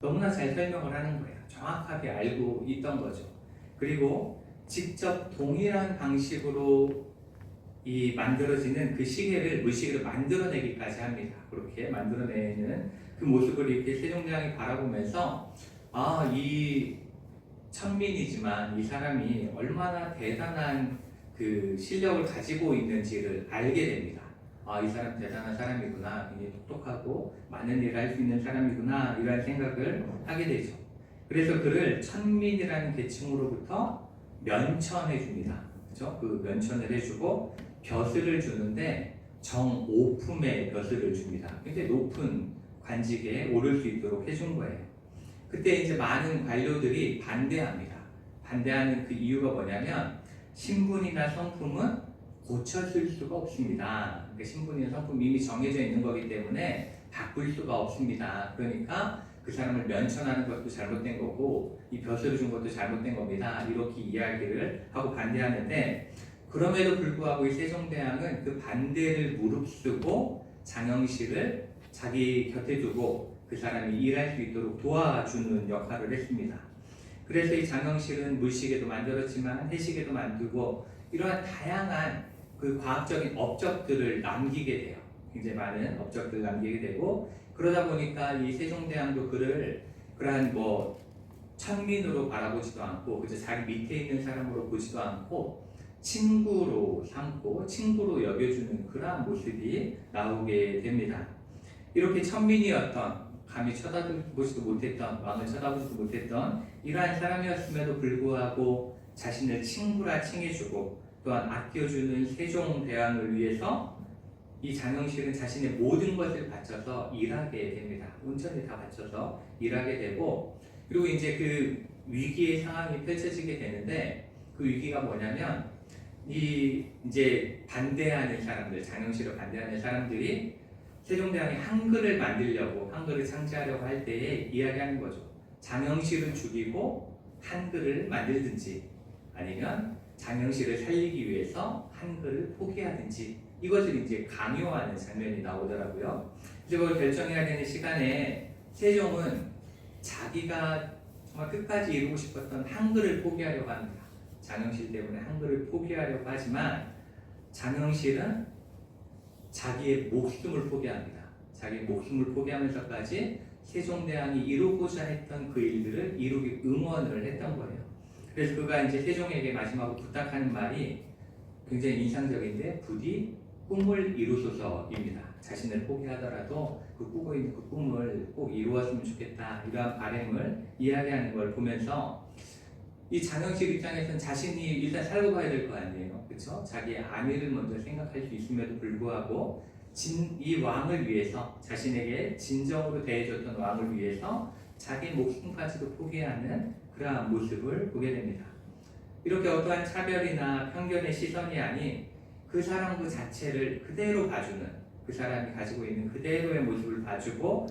너무나 잘 설명을 하는 거예요. 정확하게 알고 있던 거죠. 그리고 직접 동일한 방식으로 이 만들어지는 그 시계를 물시계를 만들어내기까지 합니다. 그렇게 만들어내는 그 모습을 이렇게 세종대왕이 바라보면서 이 천민이지만 이 사람이 얼마나 대단한 그 실력을 가지고 있는지를 알게 됩니다. 이 사람 대단한 사람이구나, 굉장히 똑똑하고 많은 일을 할 수 있는 사람이구나, 이런 생각을 하게 되죠. 그래서 그를 천민이라는 계층으로부터 면천해 줍니다. 그렇죠? 그 면천을 해주고 벼슬을 주는데 정오품의 벼슬을 줍니다. 굉장히 높은 관직에 오를 수 있도록 해준 거예요. 그때 이제 많은 관료들이 반대합니다. 반대하는 그 이유가 뭐냐면 신분이나 성품은 고쳐쓸 수가 없습니다. 그러니까 신분이나 성품이 이미 정해져 있는 거기 때문에 바꿀 수가 없습니다. 그러니까 그 사람을 면천하는 것도 잘못된 거고 이 벼슬을 준 것도 잘못된 겁니다. 이렇게 이야기를 하고 반대하는데, 그럼에도 불구하고 이 세종대왕은 그 반대를 무릅쓰고 장영실을 자기 곁에 두고 그 사람이 일할 수 있도록 도와주는 역할을 했습니다. 그래서 이 장영실은 물시계도 만들었지만 해시계도 만들고 이러한 다양한 그 과학적인 업적들을 남기게 돼요. 굉장히 많은 업적들을 남기게 되고, 그러다 보니까 이 세종대왕도 그를 그러한 천민으로 바라보지도 않고 그저 자기 밑에 있는 사람으로 보지도 않고 친구로 삼고 친구로 여겨주는 그러한 모습이 나오게 됩니다. 이렇게 천민이었던, 감히 쳐다보지도 못했던, 왕을 쳐다보지도 못했던 이러한 사람이었음에도 불구하고 자신을 친구라 칭해주고 또한 아껴주는 세종대왕을 위해서 이 장영실은 자신의 모든 것을 바쳐서 일하게 됩니다. 온전히 다 바쳐서 일하게 되고, 그리고 이제 그 위기의 상황이 펼쳐지게 되는데, 그 위기가 뭐냐면 이제 반대하는 사람들, 장영실을 반대하는 사람들이 세종대왕이 한글을 만들려고, 한글을 창제하려고 할 때에 이야기하는 거죠. 장영실을 죽이고 한글을 만들든지 아니면 장영실을 살리기 위해서 한글을 포기하든지, 이것을 이제 강요하는 장면이 나오더라고요. 그래서 그걸 결정해야 되는 시간에 세종은 자기가 정말 끝까지 이루고 싶었던 한글을 포기하려고 합니다. 장영실 때문에 한글을 포기하려고 하지만 장영실은 자기의 목숨을 포기합니다. 자기의 목숨을 포기하면서까지 세종대왕이 이루고자 했던 그 일들을 이루기 응원을 했던 거예요. 그래서 그가 이제 세종에게 마지막으로 부탁하는 말이 굉장히 인상적인데, 부디 꿈을 이루소서입니다. 자신을 포기하더라도 그 꾸고 있는 그 꿈을 꼭 이루었으면 좋겠다, 이러한 바람을 이야기하는 걸 보면서 이 장영실 입장에서는 자신이 일단 살고 가야 될 거 아니에요. 그렇죠? 자기의 안위를 먼저 생각할 수 있음에도 불구하고 이 왕을 위해서, 자신에게 진정으로 대해줬던 왕을 위해서 자기 목숨까지도 포기하는 그러한 모습을 보게 됩니다. 이렇게 어떠한 차별이나 편견의 시선이 아닌 그 사람 그 자체를 그대로 봐주는, 그 사람이 가지고 있는 그대로의 모습을 봐주고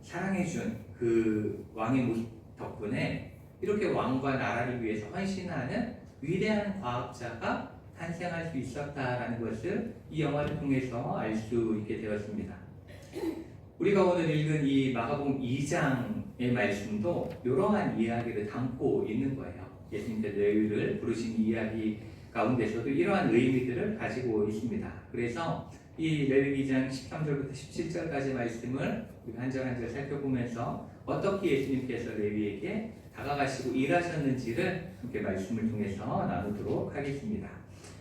사랑해준 그 왕의 모습 덕분에 이렇게 왕과 나라를 위해서 헌신하는 위대한 과학자가 탄생할 수 있었다라는 것을 이 영화를 통해서 알 수 있게 되었습니다. 우리가 오늘 읽은 이 마가복음 2장의 말씀도 이러한 이야기를 담고 있는 거예요. 예수님께서 레위를 부르신 이야기 가운데서도 이러한 의미들을 가지고 있습니다. 그래서 이 레위 2장 13절부터 17절까지 말씀을 우리가 한 절 한 절 살펴보면서 어떻게 예수님께서 레위에게 다가가시고 일하셨는지를 함께 말씀을 통해서 나누도록 하겠습니다.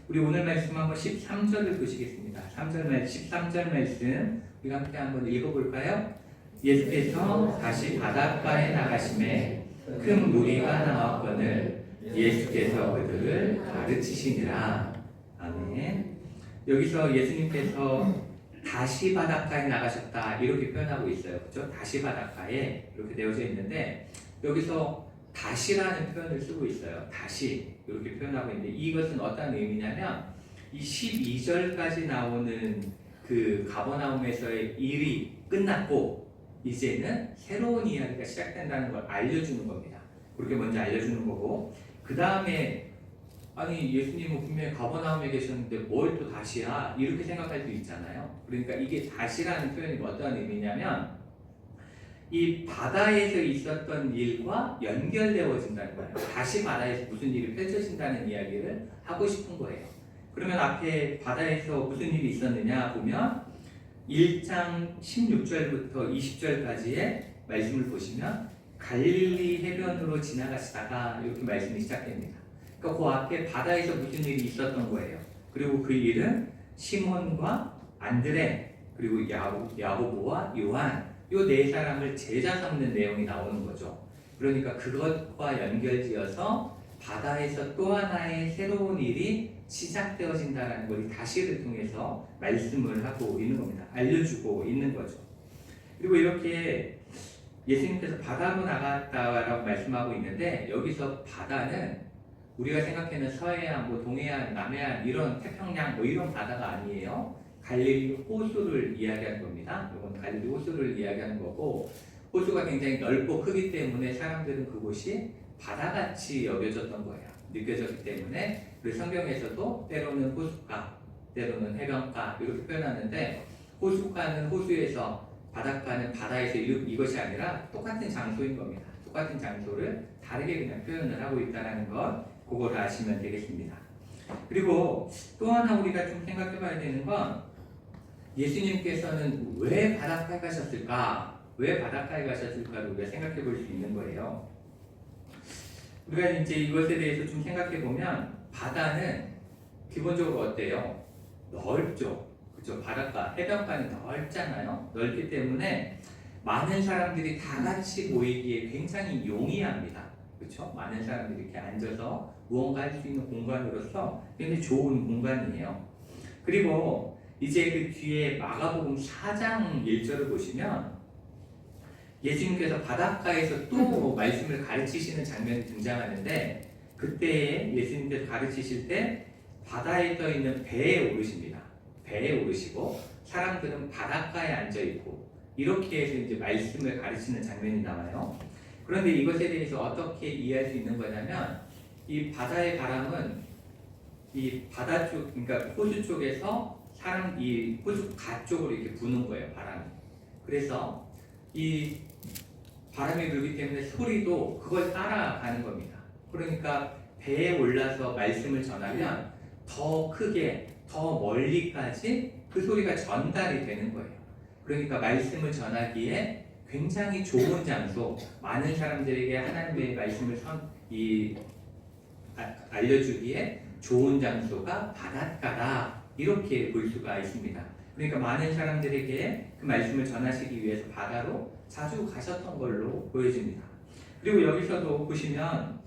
우리 오늘 말씀 한번 13절을 보시겠습니다. 13절 말씀 우리가 함께 한번 읽어볼까요? 예수께서 다시 바닷가에 나가심에 큰 무리가 나왔거늘 예수께서 그들을 가르치시니라. 아멘. 여기서 예수님께서 다시 바닷가에 나가셨다, 이렇게 표현하고 있어요. 그렇죠? 다시 바닷가에 이렇게 되어져 있는데, 여기서 다시라는 표현을 쓰고 있어요. 다시 이렇게 표현하고 있는데, 이것은 어떤 의미냐면 이 12절까지 나오는 그 가버나움에서의 일이 끝났고 이제는 새로운 이야기가 시작된다는 걸 알려주는 겁니다. 그렇게 먼저 알려주는 거고, 그 다음에 아니 예수님은 분명히 가버나움에 계셨는데 뭘 또 다시야? 이렇게 생각할 수 있잖아요. 그러니까 이게 다시라는 표현이 어떤 의미냐면 이 바다에서 있었던 일과 연결되어진다는 거예요. 다시 바다에서 무슨 일이 펼쳐진다는 이야기를 하고 싶은 거예요. 그러면 앞에 바다에서 무슨 일이 있었느냐 보면 1장 16절부터 20절까지의 말씀을 보시면 갈릴리 해변으로 지나가시다가 이렇게 말씀이 시작됩니다. 그러니까 그 앞에 바다에서 무슨 일이 있었던 거예요. 그리고 그 일은 시몬과 안드레 그리고 야고보와 요한 이 네 사람을 제자 삼는 내용이 나오는 거죠. 그러니까 그것과 연결지어서 바다에서 또 하나의 새로운 일이 시작되어진다는 걸 다시를 통해서 말씀을 하고 있는 겁니다. 알려주고 있는 거죠. 그리고 이렇게 예수님께서 바다로 나갔다라고 말씀하고 있는데 여기서 바다는 우리가 생각하는 서해안, 동해안, 남해안 이런 태평양 이런 바다가 아니에요. 갈릴리 호수를 이야기하는 겁니다. 이건 갈릴리 호수를 이야기하는 거고 호수가 굉장히 넓고 크기 때문에 사람들은 그곳이 바다같이 여겨졌던 거예요. 느껴졌기 때문에 그래서 성경에서도 때로는 호숫가, 때로는 해변가 이렇게 표현하는데 호숫가는 호수에서 바닷가는 바다에서 이것이 아니라 똑같은 장소인 겁니다. 똑같은 장소를 다르게 그냥 표현을 하고 있다는 것 그걸 아시면 되겠습니다. 그리고 또 하나 우리가 좀 생각해 봐야 되는 건 예수님께서는 왜 바닷가에 가셨을까? 왜 바닷가에 가셨을까를 우리가 생각해 볼 수 있는 거예요. 우리가 이제 이것에 대해서 좀 생각해 보면 바다는 기본적으로 어때요? 넓죠. 그렇죠? 바닷가, 해변가는 넓잖아요. 넓기 때문에 많은 사람들이 다 같이 모이기에 굉장히 용이합니다. 그렇죠? 많은 사람들이 이렇게 앉아서 무언가 할 수 있는 공간으로서 굉장히 좋은 공간이에요. 그리고 이제 그 뒤에 마가복음 4장 1절을 보시면 예수님께서 바닷가에서 또 말씀을 가르치시는 장면이 등장하는데 그때 예수님께서 가르치실 때 바다에 떠 있는 배에 오르십니다. 배에 오르시고 사람들은 바닷가에 앉아 있고 이렇게 해서 이제 말씀을 가르치는 장면이 나와요. 그런데 이것에 대해서 어떻게 이해할 수 있는 거냐면 이 바다의 바람은 이 바다 쪽, 그러니까 호수 쪽에서 이 호수가 쪽으로 이렇게 부는 거예요, 바람이. 그래서 이 바람이 불기 때문에 소리도 그걸 따라가는 겁니다. 그러니까 배에 올라서 말씀을 전하면 더 크게, 더 멀리까지 그 소리가 전달이 되는 거예요. 그러니까 말씀을 전하기에 굉장히 좋은 장소, 많은 사람들에게 하나님의 말씀을 알려주기에 좋은 장소가 바닷가다. 이렇게 볼 수가 있습니다. 그러니까 많은 사람들에게 그 말씀을 전하시기 위해서 바다로 자주 가셨던 걸로 보여집니다. 그리고 여기서도 보시면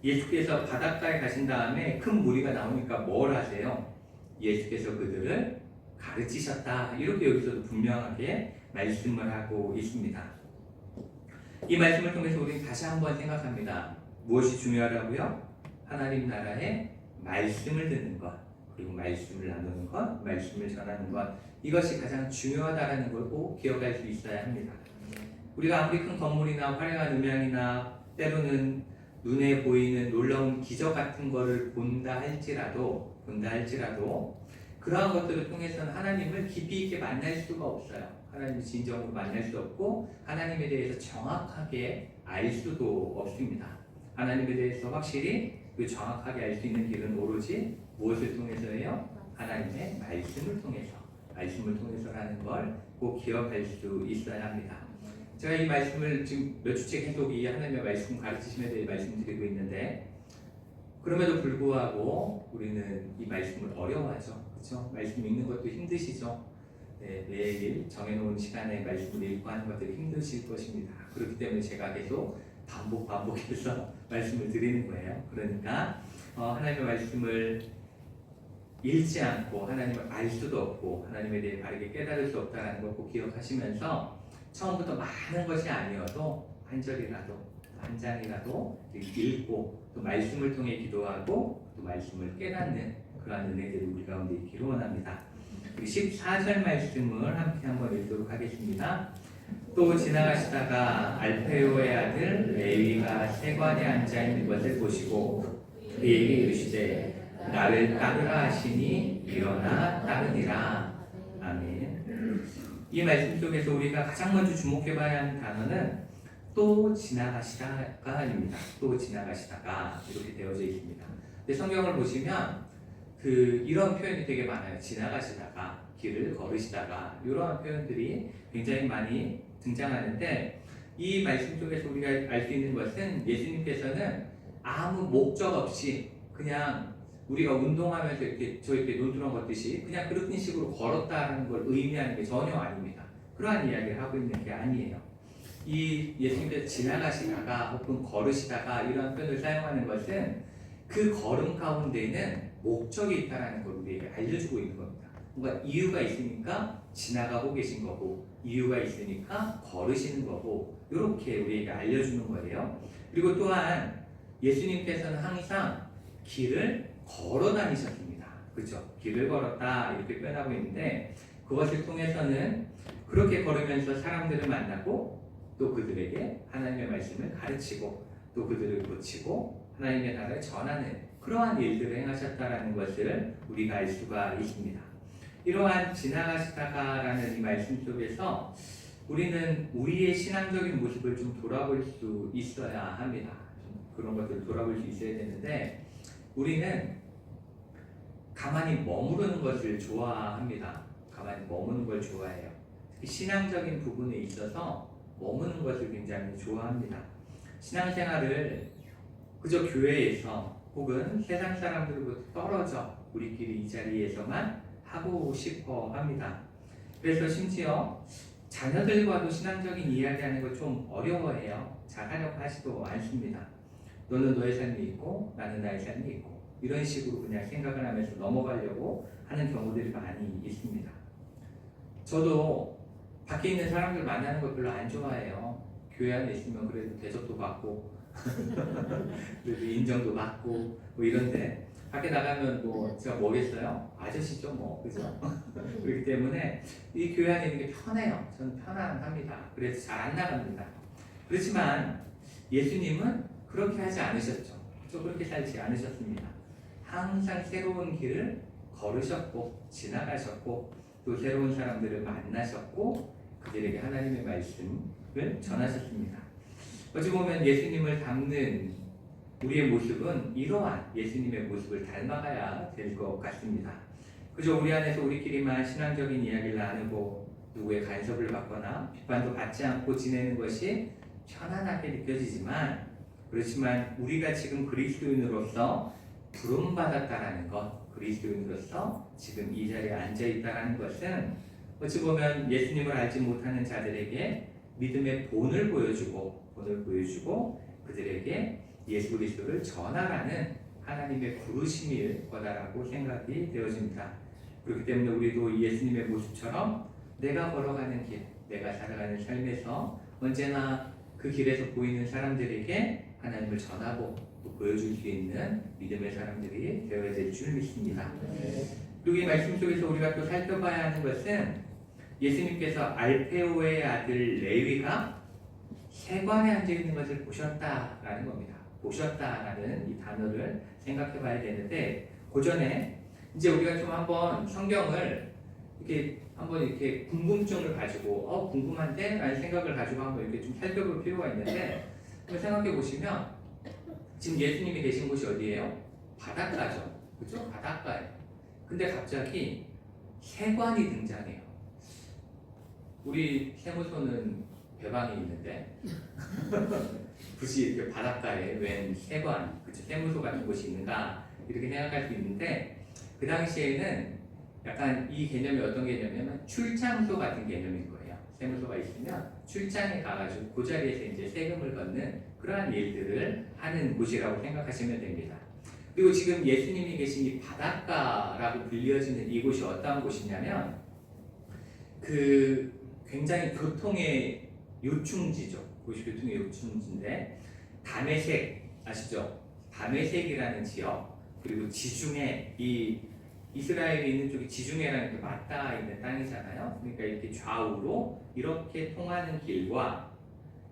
예수께서 바닷가에 가신 다음에 큰 무리가 나오니까 뭘 하세요? 예수께서 그들을 가르치셨다. 이렇게 여기서도 분명하게 말씀을 하고 있습니다. 이 말씀을 통해서 우리는 다시 한번 생각합니다. 무엇이 중요하다고요? 하나님 나라의 말씀을 듣는 것. 그리고 말씀을 나누는 것, 말씀을 전하는 것 이것이 가장 중요하다는 걸 꼭 기억할 수 있어야 합니다. 우리가 아무리 큰 건물이나 화려한 음향이나 때로는 눈에 보이는 놀라운 기적 같은 것을 본다 할지라도 그러한 것들을 통해서는 하나님을 깊이 있게 만날 수가 없어요. 하나님을 진정으로 만날 수 없고 하나님에 대해서 정확하게 알 수도 없습니다. 하나님에 대해서 확실히 그 정확하게 알 수 있는 길은 오로지 무엇을 통해서예요? 하나님의 말씀을 통해서라는 걸 꼭 기억할 수 있어야 합니다. 제가 이 말씀을 지금 몇 주째 계속 이 하나님의 말씀 가르치심에 대해 말씀드리고 있는데 그럼에도 불구하고 우리는 이 말씀을 어려워하죠. 그렇죠? 말씀 읽는 것도 힘드시죠? 네, 매일 정해놓은 시간에 말씀을 읽고 하는 것들이 힘드실 것입니다. 그렇기 때문에 제가 계속 반복해서 말씀을 드리는 거예요. 그러니까 하나님의 말씀을 읽지 않고 하나님을 알 수도 없고 하나님에 대해 바르게 깨달을 수 없다는 걸 꼭 기억하시면서 처음부터 많은 것이 아니어도 한 절이라도 한 장이라도 읽고 또 말씀을 통해 기도하고 또 말씀을 깨닫는 그러한 은혜들이 우리 가운데 있기를 원합니다. 우리 14절 말씀을 함께 한번 읽도록 하겠습니다. 또 지나가시다가 알페오의 아들 레위가 세관에 앉아 있는 것을 보시고 그에게 이르시되 나를 따르라 하시니 일어나 따르니라. 아멘. 이 말씀 속에서 우리가 가장 먼저 주목해봐야 하는 단어는 또 지나가시다가 아닙니다. 또 지나가시다가 이렇게 되어져 있습니다. 근데 성경을 보시면 이런 표현이 되게 많아요. 지나가시다가, 길을 걸으시다가 이런 표현들이 굉장히 많이 등장하는데 이 말씀 속에서 우리가 알 수 있는 것은 예수님께서는 아무 목적 없이 그냥 우리가 운동하면서 이렇게 논두렁 걷듯이 그냥 그런 식으로 걸었다는 걸 의미하는 게 전혀 아닙니다. 그러한 이야기를 하고 있는 게 아니에요. 이 예수님께서 지나가시다가 혹은 걸으시다가 이런 표현을 사용하는 것은 그 걸음 가운데는 목적이 있다는 걸 우리에게 알려주고 있는 겁니다. 뭔가 이유가 있으니까 지나가고 계신 거고 이유가 있으니까 걸으시는 거고 이렇게 우리에게 알려주는 거예요. 그리고 또한 예수님께서는 항상 길을 걸어 다니셨습니다. 그렇죠? 길을 걸었다 이렇게 표현하고 있는데 그것을 통해서는 그렇게 걸으면서 사람들을 만나고 또 그들에게 하나님의 말씀을 가르치고 또 그들을 고치고 하나님의 나라를 전하는 그러한 일들을 행하셨다는 것을 우리가 알 수가 있습니다. 이러한 지나가시다가라는 이 말씀 속에서 우리는 우리의 신앙적인 모습을 좀 돌아볼 수 있어야 합니다. 그런 것들을 돌아볼 수 있어야 되는데 우리는 가만히 머무르는 것을 좋아합니다. 가만히 머무는 걸 좋아해요. 특히 신앙적인 부분에 있어서 머무는 것을 굉장히 좋아합니다. 신앙생활을 그저 교회에서 혹은 세상 사람들로부터 떨어져 우리끼리 이 자리에서만 하고 싶어 합니다. 그래서 심지어 자녀들과도 신앙적인 이야기하는 거 좀 어려워해요. 잘하려고 하지도 않습니다. 너는 너의 삶이 있고 나는 나의 삶이 있고 이런 식으로 그냥 생각을 하면서 넘어가려고 하는 경우들이 많이 있습니다. 저도 밖에 있는 사람들 만나는 걸 별로 안 좋아해요. 교회 안에 있으면 그래도 대접도 받고 그래도 인정도 받고 뭐 이런데 밖에 나가면 뭐 제가 뭐겠어요? 아저씨죠 뭐 그죠? 그렇기 때문에 이 교회 안에 있는 게 편해요. 저는 편안합니다. 그래서 잘 안 나갑니다. 그렇지만 예수님은 그렇게 하지 않으셨죠. 또 그렇게 살지 않으셨습니다. 항상 새로운 길을 걸으셨고 지나가셨고 또 새로운 사람들을 만나셨고 그들에게 하나님의 말씀을 전하셨습니다. 어찌 보면 예수님을 닮는 우리의 모습은 이러한 예수님의 모습을 닮아가야 될 것 같습니다. 그저 우리 안에서 우리끼리만 신앙적인 이야기를 나누고 누구의 간섭을 받거나 비판도 받지 않고 지내는 것이 편안하게 느껴지지만 그렇지만 우리가 지금 그리스도인으로서 부름받았다라는 것, 그리스도인으로서 지금 이 자리에 앉아있다는 것은 어찌 보면 예수님을 알지 못하는 자들에게 믿음의 본을 보여주고 그들에게 예수 그리스도를 전하라는 하나님의 부르심일 거다라고 생각이 되어집니다. 그렇기 때문에 우리도 예수님의 모습처럼 내가 걸어가는 길, 내가 살아가는 삶에서 언제나 그 길에서 보이는 사람들에게 하나님을 전하고 또 보여줄 수 있는 믿음의 사람들이 되어야 될 줄 믿습니다. 그리고 이 말씀 속에서 우리가 또 살펴봐야 하는 것은 예수님께서 알페오의 아들 레위가 세관에 앉아있는 것을 보셨다라는 겁니다. 보셨다라는 이 단어를 생각해 봐야 되는데 그 전에 이제 우리가 좀 한번 성경을 이렇게 궁금증을 가지고 궁금한데? 라는 생각을 가지고 한번 이렇게 좀 살펴볼 필요가 있는데 한번 생각해 보시면 지금 예수님이 계신 곳이 어디예요? 바닷가죠. 그죠? 바닷가예요. 근데 갑자기 세관이 등장해요. 우리 세무소는 배방이 있는데 굳이 이렇게 바닷가에 웬 세관, 그쵸? 세무소 같은 곳이 있는가 이렇게 생각할 수 있는데 그 당시에는 약간 이 개념이 어떤 개념이냐면 출장소 같은 개념인 거예요. 세무소가 있으면 출장에 가가지고 그 자리에서 이제 세금을 걷는 그러한 일들을 하는 곳이라고 생각하시면 됩니다. 그리고 지금 예수님이 계신 이 바닷가라고 불려지는 이곳이 어떠한 곳이냐면 굉장히 교통의 요충지죠. 그곳이 교통의 요충지인데 다메섹 아시죠? 다메섹이라는 지역 그리고 지중해 이 이스라엘이 있는 쪽이 지중해랑 이렇게 맞닿아 있는 땅이잖아요. 그러니까 이렇게 좌우로 이렇게 통하는 길과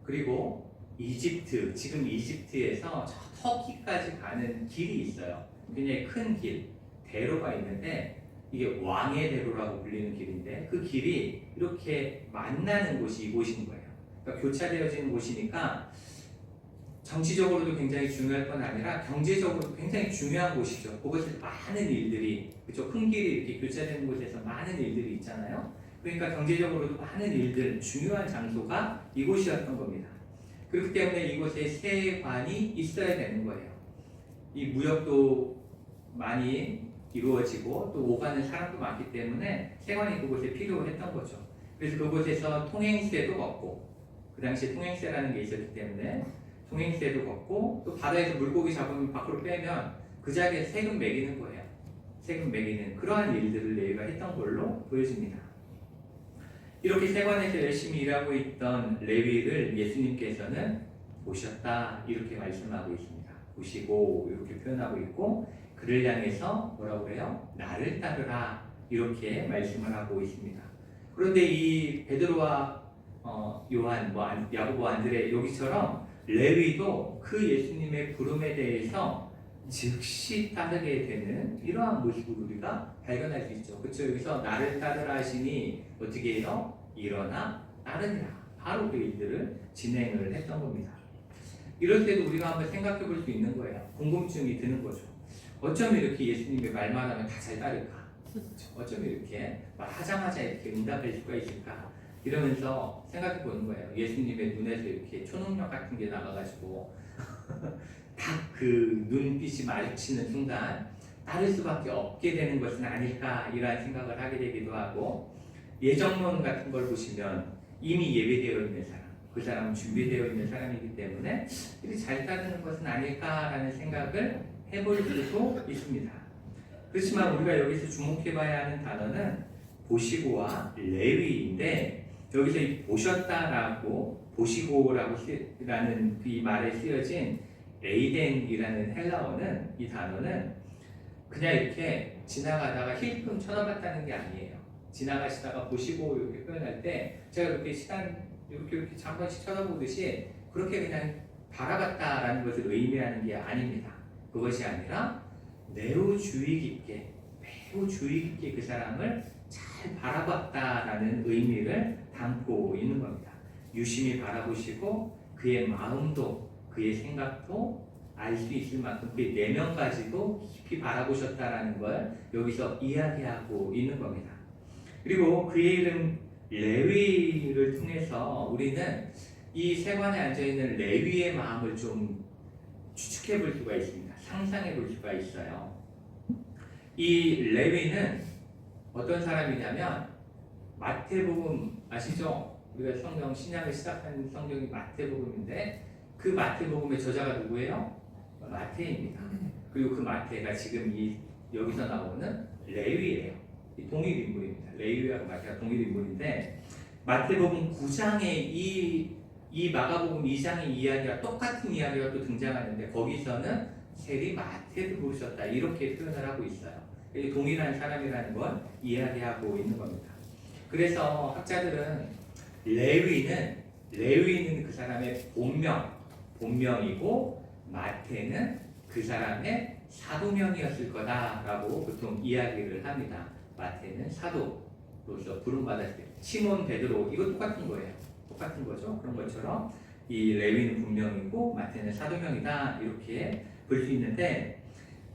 그리고 이집트, 지금 이집트에서 저 터키까지 가는 길이 있어요. 굉장히 큰 길, 대로가 있는데 이게 왕의 대로라고 불리는 길인데 그 길이 이렇게 만나는 곳이 이곳인 거예요. 그러니까 교차되어지는 곳이니까 정치적으로도 굉장히 중요할 뿐 아니라 경제적으로도 굉장히 중요한 곳이죠. 그곳에서 많은 일들이, 그죠? 큰 길이 이렇게 교차되는 곳에서 많은 일들이 있잖아요. 그러니까 경제적으로도 많은 일들, 중요한 장소가 이곳이었던 겁니다. 그렇기 때문에 이곳에 세관이 있어야 되는 거예요. 이 무역도 많이 이루어지고 또 오가는 사람도 많기 때문에 세관이 그곳에 필요했던 거죠. 그래서 그곳에서 통행세도 걷고, 그 당시에 통행세라는 게 있었기 때문에 통행세도 걷고, 또 바다에서 물고기 잡으면 밖으로 빼면 그 자리에 세금 매기는 거예요. 세금 매기는 그러한 일들을 레위가 했던 걸로 보여집니다. 이렇게 세관에서 열심히 일하고 있던 레위를 예수님께서는 보셨다 이렇게 말씀하고 있습니다. 보시고 이렇게 표현하고 있고, 그를 향해서 뭐라고 해요? 나를 따르라 이렇게 말씀을 하고 있습니다. 그런데 이 베드로와 요한, 야고보, 안드레 여기처럼 레위도 그 예수님의 부름에 대해서 즉시 따르게 되는 이러한 모습을 우리가 발견할 수 있죠. 그렇죠? 여기서 나를 따르라 하시니 어떻게 해요? 일어나 따르니라. 바로 그 일들을 진행을 했던 겁니다. 이럴 때도 우리가 한번 생각해 볼 수 있는 거예요. 궁금증이 드는 거죠. 어쩜 이렇게 예수님의 말만 하면 다 잘 따를까? 어쩜 이렇게 말하자마자 이렇게 응답할 수가 있을까? 이러면서 생각해 보는 거예요. 예수님의 눈에서 이렇게 초능력 같은 게 나가가지고 딱 그 눈빛이 마주치는 순간 따를 수밖에 없게 되는 것은 아닐까 이런 생각을 하게 되기도 하고, 예정론 같은 걸 보시면 이미 예배되어 있는 사람, 그 사람은 준비되어 있는 사람이기 때문에 이렇게 잘 따르는 것은 아닐까라는 생각을 해볼 수도 있습니다. 그렇지만 우리가 여기서 주목해봐야 하는 단어는 보시고와 레위인데, 여기서 이 보셨다라고 보시고라고 라는 이 말에 쓰여진 에이덴이라는 헬라어는, 이 단어는 그냥 이렇게 지나가다가 힐끔 쳐다봤다는 게 아니에요. 지나가시다가 보시고 이렇게 표현할 때 제가 이렇게 이렇게 한 번씩 쳐다보듯이 그렇게 그냥 바라봤다라는 것을 의미하는 게 아닙니다. 그것이 아니라 매우 주의 깊게 그 사람을 잘 바라봤다라는 의미를 담고 있는 겁니다. 유심히 바라보시고 그의 마음도 그의 생각도 알 수 있을 만큼 그의 내면까지도 깊이 바라보셨다라는 걸 여기서 이야기하고 있는 겁니다. 그리고 그의 이름 레위를 통해서 우리는 이 세관에 앉아있는 레위의 마음을 좀 추측해 볼 수가 있습니다. 상상해 볼 수가 있어요. 이 레위는 어떤 사람이냐면, 마태복음 아시죠? 우리가 성경 신약을 시작한 성경이 마태복음인데 그 마태복음의 저자가 누구예요? 마태입니다. 그리고 그 마태가 지금 여기서 나오는 레위예요. 동일 인물입니다. 레위하고 마태가 동일 인물인데, 마태복음 9장에 이 마가복음 2장의 이야기와 똑같은 이야기가 또 등장하는데 거기서는 세리 마태도 보셨다 이렇게 표현을 하고 있어요. 동일한 사람이라는 걸 이야기하고 있는 겁니다. 그래서 학자들은 레위는 그 사람의 본명이고 마태는 그 사람의 사도명이었을 거다라고 보통 이야기를 합니다. 마태는 사도로서 부름받았을 때, 시몬 베드로 이거 똑같은 거예요. 똑같은 거죠. 그런 것처럼 이 레위는 본명이고 마태는 사도명이다 이렇게 볼 수 있는데,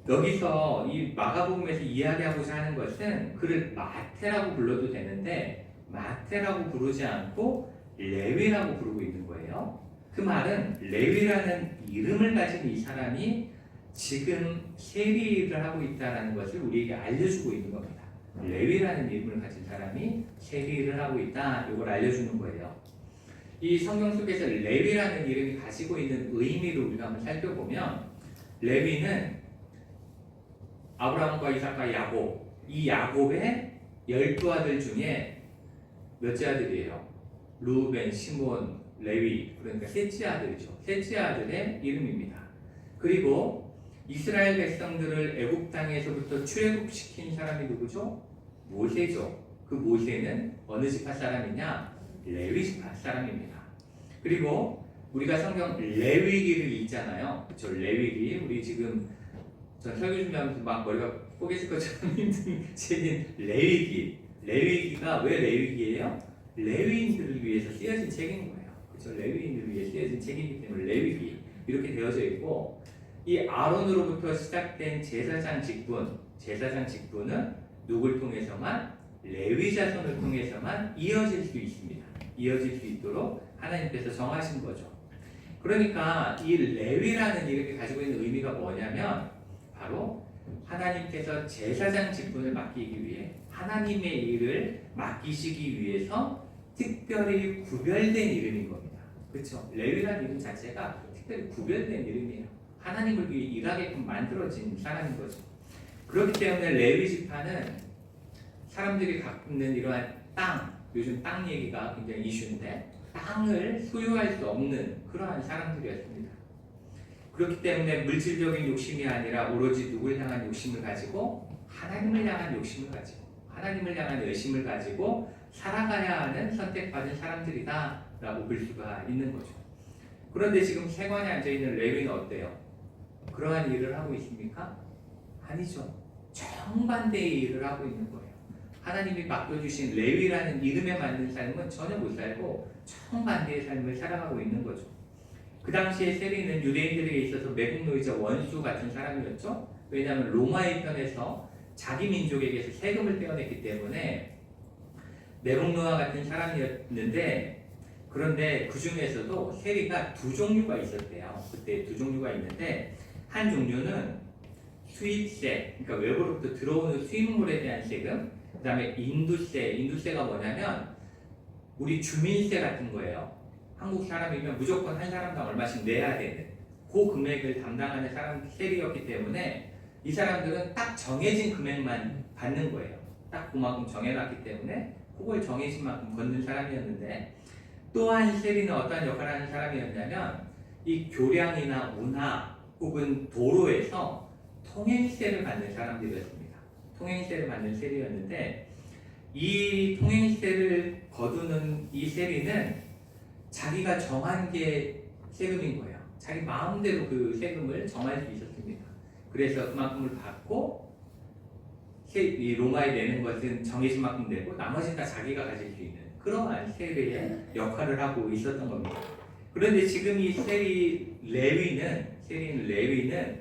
여기서 이 마가복음에서 이야기하고자 하는 것은 그를 마태라고 불러도 되는데 마태라고 부르지 않고 레위라고 부르고 있는 거예요. 그 말은 레위라는 이름을 가진 이 사람이 지금 세리를 하고 있다는 것을 우리에게 알려주고 있는 겁니다. 레위라는 이름을 가진 사람이 세리를 하고 있다, 이걸 알려주는 거예요. 이 성경 속에서 레위라는 이름이 가지고 있는 의미를 우리가 한번 살펴보면, 레위는 아브라함과 이삭과 야곱, 이 야곱의 12아들 중에 몇째 아들이에요? 루벤, 시몬, 레위, 그러니까 셋째 아들이죠. 셋째 아들의 이름입니다. 그리고 이스라엘 백성들을 애굽 땅에서부터 출애굽시킨 사람이 누구죠? 모세죠. 그 모세는 어느 지파 사람이냐? 레위 지파 사람입니다. 그리고 우리가 성경 레위기를 읽잖아요. 그렇죠? 레위기, 우리 지금 전 설교 준비하면서 막 머리가 포개질 것처럼 힘든 책인 레위기. 레위기가 왜 레위기예요? 레위인들을 위해서 쓰여진 책인 거예요. 그렇죠? 레위인들을 위해 쓰여진 책이기 때문에 레위기 이렇게 되어져 있고, 이 아론으로부터 시작된 제사장 직분은 누굴 통해서만? 레위 자손을 통해서만 이어질 수 있습니다. 이어질 수 있도록 하나님께서 정하신 거죠. 그러니까 이 레위라는 이름이 가지고 있는 의미가 뭐냐면 바로 하나님께서 제사장 직분을 맡기기 위해 하나님의 일을 맡기시기 위해서 특별히 구별된 이름인 겁니다. 그렇죠? 레위라는 이름 자체가 특별히 구별된 이름이에요. 하나님을 위해 일하게끔 만들어진 사람인 거죠. 그렇기 때문에 레위 지파는 사람들이 갖는 이러한 땅, 요즘 땅 얘기가 굉장히 이슈인데 땅을 소유할 수 없는 그러한 사람들이었습니다. 그렇기 때문에 물질적인 욕심이 아니라 오로지 누굴 향한 욕심을 가지고 하나님을 향한 욕심을 가지고 하나님을 향한 열심을 가지고 살아가야 하는 선택받은 사람들이다 라고 볼 수가 있는 거죠. 그런데 지금 세관에 앉아있는 레위는 어때요? 그러한 일을 하고 있습니까? 아니죠. 정반대의 일을 하고 있는 거예요. 하나님이 맡겨주신 레위라는 이름에 맞는 삶은 전혀 못 살고 정반대의 삶을 살아가고 있는 거죠. 그 당시에 세리는 유대인들에게 있어서 매국노이자 원수 같은 사람이었죠. 왜냐하면 로마의 편에서 자기 민족에게서 세금을 떼어냈기 때문에 매국노와 같은 사람이었는데, 그런데 그 중에서도 세리가 두 종류가 있었대요. 그때 두 종류가 있는데, 한 종류는 수입세, 그러니까 외부로부터 들어오는 수입물에 대한 세금, 그 다음에 인두세가 뭐냐면 우리 주민세 같은 거예요. 한국 사람이면 무조건 한 사람당 얼마씩 내야 되는 그 금액을 담당하는 사람 세리였기 때문에 이 사람들은 딱 정해진 금액만 받는 거예요. 딱 그만큼 정해놨기 때문에 그걸 정해진 만큼 걷는 사람이었는데, 또한 세리는 어떠한 역할을 하는 사람이었냐면 이 교량이나 운하 혹은 도로에서 통행세를 받는 사람들이었습니다. 통행세를 받는 세리였는데, 이 통행세를 거두는 이 세리는 자기가 정한 게 세금인 거예요. 자기 마음대로 그 세금을 정할 수 있었습니다. 그래서 그만큼을 받고 이 로마에 내는 것은 정해진 만큼 내고 나머지는 다 자기가 가질 수 있는 그러한 세리의 역할을 하고 있었던 겁니다. 그런데 지금 이 세리인 레위는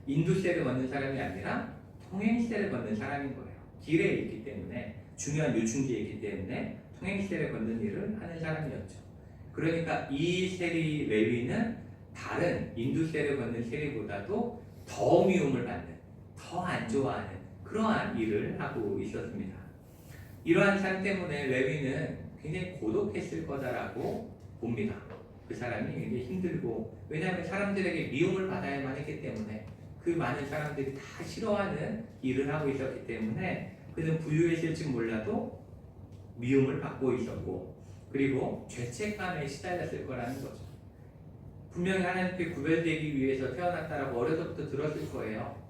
인두세를 걷는 사람이 아니라 통행세를 걷는 사람인 거예요. 길에 있기 때문에, 중요한 요충지에 있기 때문에 통행세를 걷는 일을 하는 사람이었죠. 그러니까 이 세리 레위는 다른 인두세를 걷는 세리보다도 더 미움을 받는, 더 안 좋아하는 그러한 일을 하고 있었습니다. 이러한 삶 때문에 레위는 굉장히 고독했을 거다라고 봅니다. 그 사람이 굉장히 힘들고, 왜냐하면 사람들에게 미움을 받아야만 했기 때문에, 그 많은 사람들이 다 싫어하는 일을 하고 있었기 때문에 그는 부유했을지 몰라도 미움을 받고 있었고, 그리고 죄책감에 시달렸을 거라는 거죠. 분명히 하나님께 구별되기 위해서 태어났다라고 어려서부터 들었을 거예요.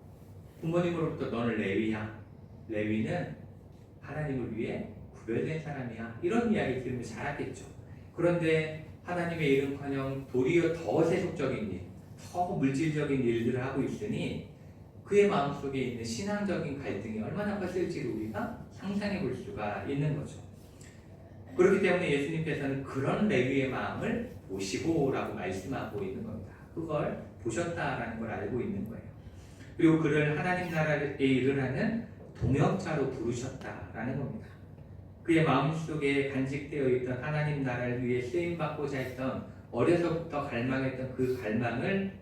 부모님으로부터 너는 레위야. 레위는 하나님을 위해 구별된 사람이야. 이런 이야기 들으면 잘하겠죠. 그런데 하나님의 일은커녕 도리어 더 세속적인 일, 더 물질적인 일들을 하고 있으니 그의 마음속에 있는 신앙적인 갈등이 얼마나 컸을지를 우리가 상상해 볼 수가 있는 거죠. 그렇기 때문에 예수님께서는 그런 레위의 마음을 보시고라고 말씀하고 있는 겁니다. 그걸 보셨다라는 걸 알고 있는 거예요. 그리고 그를 하나님 나라의 일을 하는 동역자로 부르셨다라는 겁니다. 그의 마음속에 간직되어 있던 하나님 나라를 위해 쓰임받고자 했던, 어려서부터 갈망했던 그 갈망을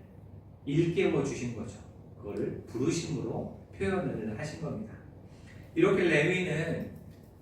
일깨워 주신 거죠. 그걸 부르심으로 표현을 하신 겁니다. 이렇게 레위는,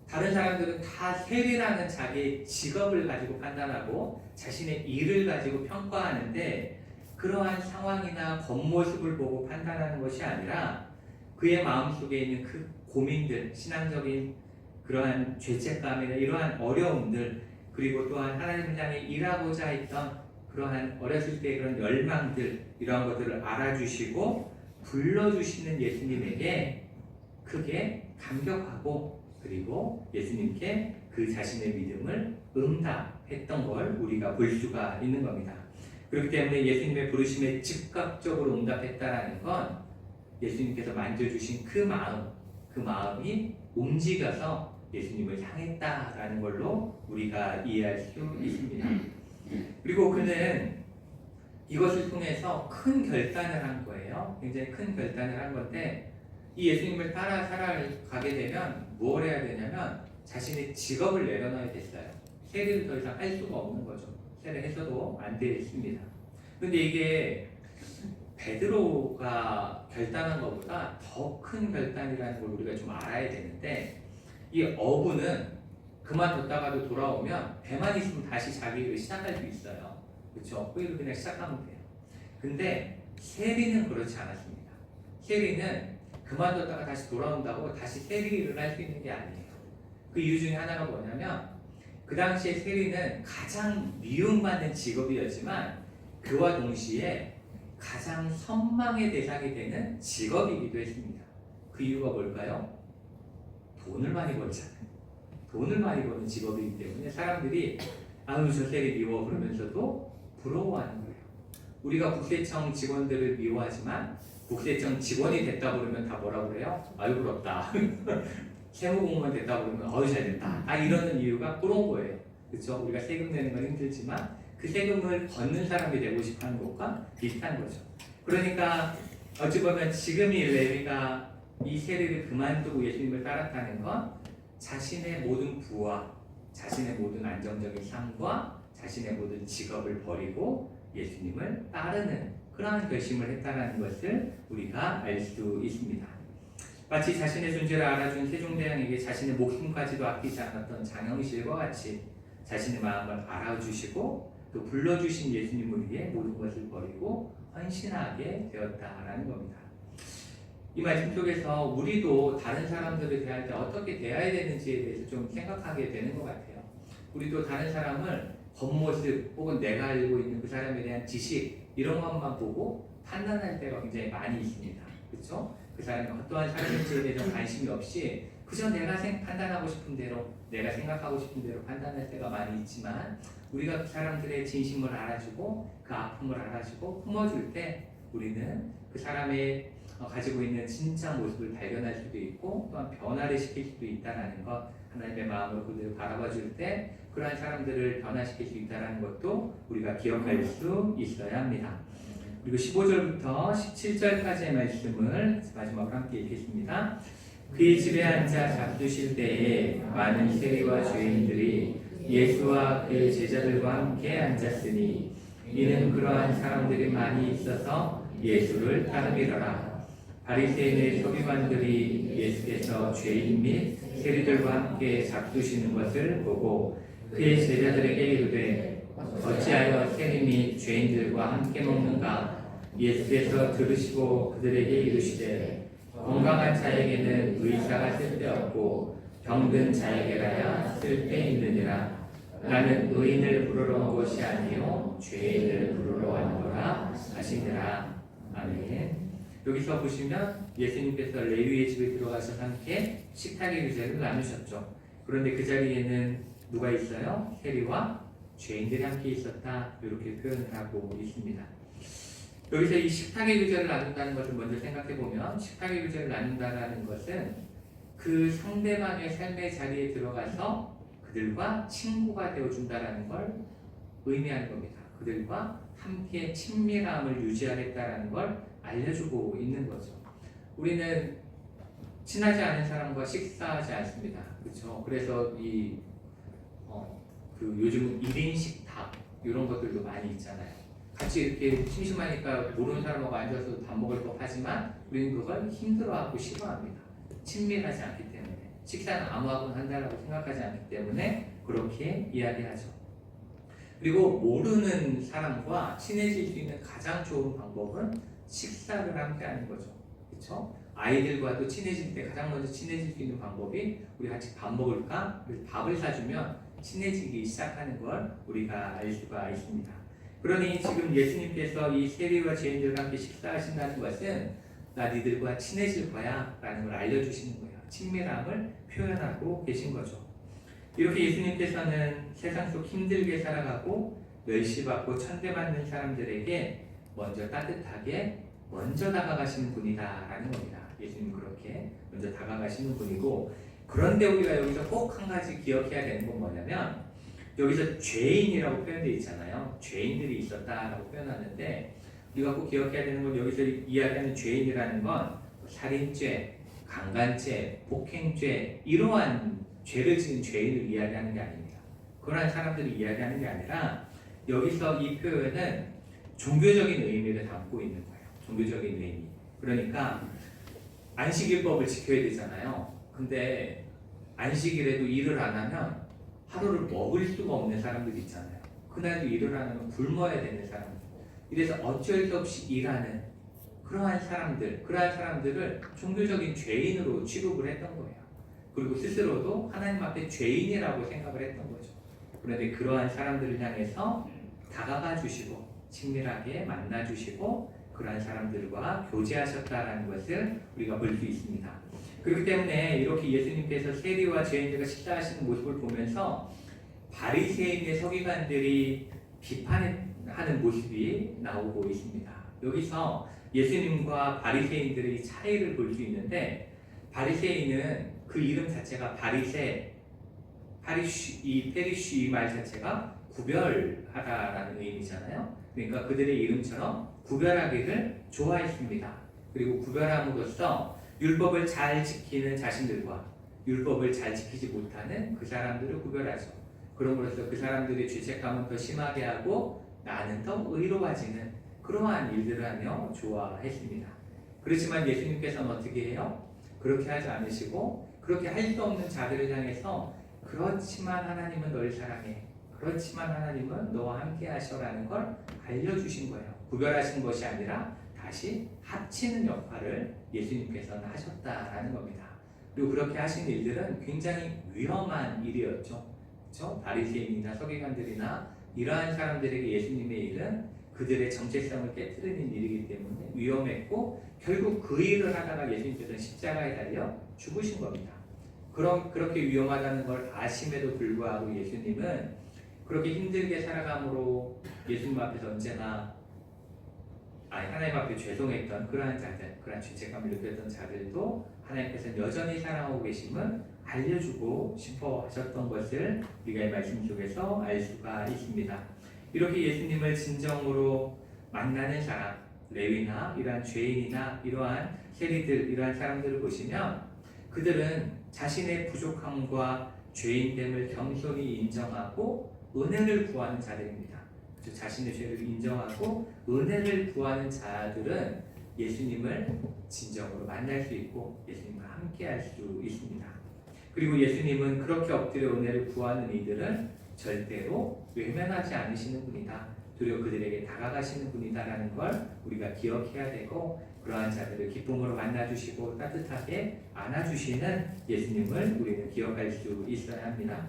다른 사람들은 다 세리라는 자기의 직업을 가지고 판단하고 자신의 일을 가지고 평가하는데, 그러한 상황이나 겉모습을 보고 판단하는 것이 아니라 그의 마음속에 있는 그 고민들, 신앙적인 그러한 죄책감이나 이러한 어려움들, 그리고 또한 하나님을 향해 일하고자 했던 그러한 어렸을 때의 그런 열망들, 이러한 것들을 알아주시고 불러주시는 예수님에게 크게 감격하고, 그리고 예수님께 그 자신의 믿음을 응답했던 걸 우리가 볼 수가 있는 겁니다. 그렇기 때문에 예수님의 부르심에 즉각적으로 응답했다라는 건 예수님께서 만져주신 그 마음이 움직여서 예수님을 향했다라는 걸로 우리가 이해할 수 있습니다. 그리고 그는 이것을 통해서 큰 결단을 한 거예요. 굉장히 큰 결단을 한 건데, 이 예수님을 따라 살아가게 되면 뭘 해야 되냐면 자신의 직업을 내려놔야 됐어요. 세리를 더 이상 할 수가 없는 거죠. 세례해서도 안 되겠습니다. 근데 이게 베드로가 결단한 것보다 더 큰 결단이라는 걸 우리가 좀 알아야 되는데, 이 어부는 그만뒀다가도 돌아오면 배만 있으면 다시 자기 일을 시작할 수 있어요. 그렇죠? 그 일을 그냥 시작하면 돼요. 근데 세리는 그렇지 않았습니다. 세리는 그만뒀다가 다시 돌아온다고 다시 세리 일을 할 수 있는 게 아니에요. 그 이유 중에 하나가 뭐냐면, 그 당시에 세리는 가장 미움받는 직업이었지만 그와 동시에 가장 선망의 대상이 되는 직업이기도 했습니다. 그 이유가 뭘까요? 돈을 많이 벌잖아요. 돈을 많이 버는 직업이기 때문에 사람들이 아유 저 세리 미워 그러면서도 부러워하는 거예요. 우리가 국세청 직원들을 미워하지만 국세청 직원이 됐다 그러면 다 뭐라 그래요? 아유 부럽다. 세무공무원 됐다 그러면 어유 잘됐다. 이러는 이유가 그런 거예요. 그렇죠? 우리가 세금 내는 건 힘들지만 그 세금을 걷는 사람이 되고 싶어하는 것과 비슷한 거죠. 그러니까 어찌 보면 지금 이 레위가 이 세리를 그만두고 예수님을 따랐다는 건 자신의 모든 부와 자신의 모든 안정적인 삶과 자신의 모든 직업을 버리고 예수님을 따르는 그러한 결심을 했다는 것을 우리가 알 수 있습니다. 마치 자신의 존재를 알아준 세종대왕에게 자신의 목숨까지도 아끼지 않았던 장영실과 같이 자신의 마음을 알아주시고 또 불러주신 예수님을 위해 모든 것을 버리고 헌신하게 되었다라는 겁니다. 이 말씀 속에서 우리도 다른 사람들을 대할 때 어떻게 대해야 되는지에 대해서 좀 생각하게 되는 것 같아요. 우리도 다른 사람을 겉모습 혹은 내가 알고 있는 그 사람에 대한 지식 이런 것만 보고 판단할 때가 굉장히 많이 있습니다. 그렇죠? 그 사람이 어떠한 사람인지에 대해서 관심이 없이 그저 내가 판단하고 싶은 대로 내가 생각하고 싶은 대로 판단할 때가 많이 있지만, 우리가 그 사람들의 진심을 알아주고 그 아픔을 알아주고 품어줄 때 우리는 그 사람의 가지고 있는 진짜 모습을 발견할 수도 있고 또한 변화를 시킬 수도 있다는 것, 하나님의 마음으로 그들을 바라봐 줄 때 그러한 사람들을 변화시킬 수 있다는 것도 우리가 기억할 수 있어야 합니다. 그리고 15절부터 17절까지의 말씀을 마지막으로 함께 읽겠습니다. 그의 집에 앉아 잡수실 때에 많은 세리와 죄인들이 예수와 그의 제자들과 함께 앉았으니 이는 그러한 사람들이 많이 있어서 예수를 따르리라. 바리새인의 서기관들이 예수께서 죄인 및 세리들과 함께 잡수시는 것을 보고 그의 제자들에게 이르되 어찌하여 세리 및 죄인들과 함께 먹는가? 예수께서 들으시고 그들에게 이르시되 건강한 자에게는 의사가 쓸데없고 병든 자에게라야 쓸데있느니라. 나는 의인을 부르러 온 것이 아니요 죄인을 부르러 왔노라 하시니라. 아멘. 여기서 보시면 예수님께서 레위의 집에 들어가서 함께 식탁의 의자를 나누셨죠. 그런데 그 자리에는 누가 있어요? 세리와 죄인들이 함께 있었다. 이렇게 표현을 하고 있습니다. 여기서 이 식탁의 의자를 나눈다는 것을 먼저 생각해 보면, 식탁의 의자를 나눈다는 것은 그 상대방의 삶의 자리에 들어가서 그들과 친구가 되어준다는 걸 의미하는 겁니다. 그들과 함께 친밀함을 유지하겠다는 걸 알려주고 있는 거죠. 우리는 친하지 않은 사람과 식사하지 않습니다. 그렇죠? 그래서 요즘 1인 식탁 이런 것들도 많이 있잖아요. 같이 이렇게 심심하니까 모르는 사람하고 앉아서 밥 먹을 법하지만 우리는 그걸 힘들어하고 싫어합니다. 친밀하지 않기 때문에, 식사는 아무하고나 한다라고 생각하지 않기 때문에 그렇게 이야기하죠. 그리고 모르는 사람과 친해질 수 있는 가장 좋은 방법은 식사를 함께 하는 거죠. 그렇죠? 아이들과도 친해질 때 가장 먼저 친해질 수 있는 방법이 우리 같이 밥 먹을까? 밥을 사주면 친해지기 시작하는 걸 우리가 알 수가 있습니다. 그러니 지금 예수님께서 이 세리와 죄인들과 함께 식사하신다는 것은 나 니들과 친해질 거야 라는 걸 알려주시는 거예요. 친밀함을 표현하고 계신 거죠. 이렇게 예수님께서는 세상 속 힘들게 살아가고 멸시받고 천대받는 사람들에게 먼저 따뜻하게 먼저 다가가시는 분이다라는 겁니다. 예수님 그렇게 먼저 다가가시는 분이고, 그런데 우리가 여기서 꼭 한 가지 기억해야 되는 건 뭐냐면, 여기서 죄인이라고 표현되어 있잖아요. 죄인들이 있었다라고 표현하는데, 우리가 꼭 기억해야 되는 건, 여기서 이야기하는 죄인이라는 건 살인죄, 강간죄, 폭행죄, 이러한 죄를 지은 죄인을 이야기하는 게 아닙니다. 그러한 사람들을 이야기하는 게 아니라, 여기서 이 표현은 종교적인 의미를 담고 있는 거예요. 종교적인 의미. 그러니까 안식일법을 지켜야 되잖아요. 근데 안식일에도 일을 안 하면 하루를 먹을 수가 없는 사람들이 있잖아요. 그날도 일을 안 하면 굶어야 되는 사람들. 이래서 어쩔 수 없이 일하는 그러한 사람들을 종교적인 죄인으로 취급을 했던 거예요. 그리고 스스로도 하나님 앞에 죄인이라고 생각을 했던 거죠. 그런데 그러한 사람들을 향해서 다가가 주시고 친밀하게 만나 주시고 그러한 사람들과 교제하셨다라는 것을 우리가 볼 수 있습니다. 그렇기 때문에 이렇게 예수님께서 세리와 죄인들과 식사하시는 모습을 보면서 바리새인의 서기관들이 비판하는 모습이 나오고 있습니다. 여기서 예수님과 바리새인들의 차이를 볼 수 있는데, 바리새인은 그 이름 자체가 이 페리쉬 말 자체가 구별하다라는 의미잖아요. 그러니까 그들의 이름처럼 구별하기를 좋아했습니다. 그리고 구별함으로써 율법을 잘 지키는 자신들과 율법을 잘 지키지 못하는 그 사람들을 구별하죠. 그럼으로써 그 사람들의 죄책감은 더 심하게 하고 나는 더 의로워지는 그러한 일들을 하며 좋아했습니다. 그렇지만 예수님께서는 어떻게 해요? 그렇게 하지 않으시고, 그렇게 할 수 없는 자들을 향해서 그렇지만 하나님은 널 사랑해, 그렇지만 하나님은 너와 함께 하셔라는 걸 알려주신 거예요. 구별하신 것이 아니라 다시 합치는 역할을 예수님께서는 하셨다라는 겁니다. 그리고 그렇게 하신 일들은 굉장히 위험한 일이었죠. 그렇죠? 바리새인이나 서기관들이나 이러한 사람들에게 예수님의 일은 그들의 정체성을 깨뜨리는 일이기 때문에 위험했고, 결국 그 일을 하다가 예수님께서는 십자가에 달려 죽으신 겁니다. 그렇게 위험하다는 걸 아심에도 불구하고 예수님은 그렇게 힘들게 살아감으로 예수님 앞에서 언제나 하나님 앞에 죄송했던 그러한 자들, 그러한 죄책감을 느꼈던 자들도 하나님께서는 여전히 사랑하고 계심을 알려주고 싶어 하셨던 것을 우리가 이 말씀 속에서 알 수가 있습니다. 이렇게 예수님을 진정으로 만나는 사람, 레위나 이러한 죄인이나 이러한 세리들, 이러한 사람들을 보시면 그들은 자신의 부족함과 죄인됨을 겸손히 인정하고 은혜를 구하는 자들입니다. 자신의 죄를 인정하고 은혜를 구하는 자들은 예수님을 진정으로 만날 수 있고 예수님과 함께 할 수 있습니다. 그리고 예수님은 그렇게 엎드려 은혜를 구하는 이들은 절대로 외면하지 않으시는 분이다. 도리어 그들에게 다가가시는 분이다라는 걸 우리가 기억해야 되고, 그러한 자들을 기쁨으로 만나주시고 따뜻하게 안아주시는 예수님을 우리는 기억할 수 있어야 합니다.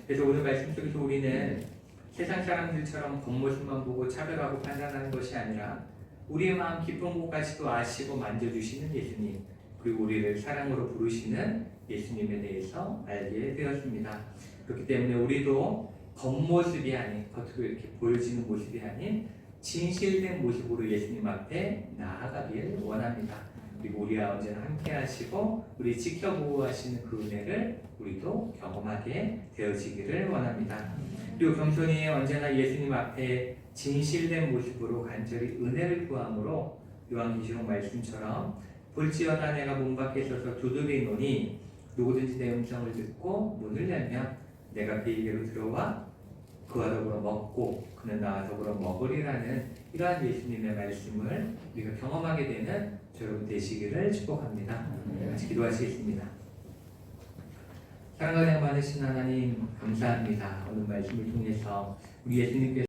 그래서 오늘 말씀 속에서 우리는 세상 사람들처럼 겉모습만 보고 차별하고 판단하는 것이 아니라 우리의 마음 깊은 곳까지도 아시고 만져주시는 예수님, 그리고 우리를 사랑으로 부르시는 예수님에 대해서 알게 되었습니다. 그렇기 때문에 우리도 겉모습이 아닌, 겉으로 이렇게 보여지는 모습이 아닌 진실된 모습으로 예수님 앞에 나아가길 원합니다. 그리고 우리와 언제나 함께 하시고 우리 지켜보고 하시는 그 은혜를 우리도 경험하게 되어지기를 원합니다. 그리고 겸손히 언제나 예수님 앞에 진실된 모습으로 간절히 은혜를 구함으로 요한계시록 말씀처럼 볼지어다 내가 문 밖에 서서 두드리노니 누구든지 내 음성을 듣고 문을 열면 내가 그에게로 들어와 그와 더불어 먹고 그는 나와 더불어 먹으리라는 이러한 예수님의 말씀을 우리가 경험하게 되는 여러분 되시기를 축복합니다. 같이 기도하시겠습니다. 사랑과 은혜가 많으신 하나님 감사합니다. 오늘 말씀을 통해서 우리 예수님께서